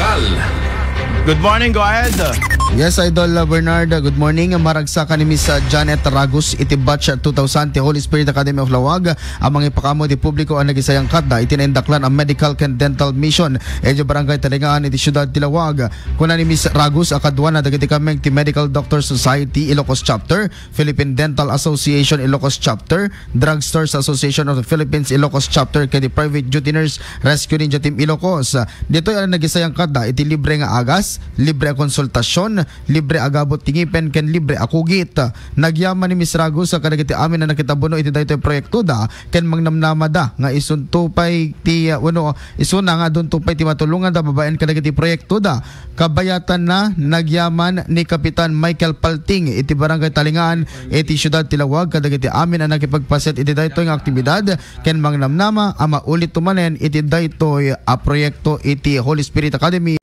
Opisyal. Good morning, go ahead. Yes, Idol Bernard. Good morning. Maragsa ka ni Miss Janet Ragus, iti batch 2000 ti Holy Spirit Academy of Lawag. Ang mga ipakamo di publiko ang nagisayang katda itinaindaklan ang medical and dental mission. Edyo barangay talingaan iti syudad ti Lawag. Kuna ni Miss Ragus, akadwa na dagiti kameng ti Medical Doctor Society Ilocos Chapter, Philippine Dental Association Ilocos Chapter, Drugstores Association of the Philippines Ilocos Chapter, kay Private Duty Nurse Rescue Ninja Team Ilocos. Dito ang nagisayang katda iti libre nga agas, libre konsultasyon, libre agabot tingipen ken libre akugit. Nagyaman ni Miss Ragus sa kadagiti amin na nakitabuno iti daytoy proyekto da ken mangnamnamada nga isuntupay ti isuna nga dun tupay ti matulungan da babaen kadagiti proyekto da. Kabayatan na nagyaman ni Kapitan Michael Palting iti barangay Talingaan iti syudad ti Lawag kadagiti amin na nakipagpaset iti daytoy nga aktibidad ken mangnamnama ama ulit tumanen iti daytoy a proyekto iti Holy Spirit Academy.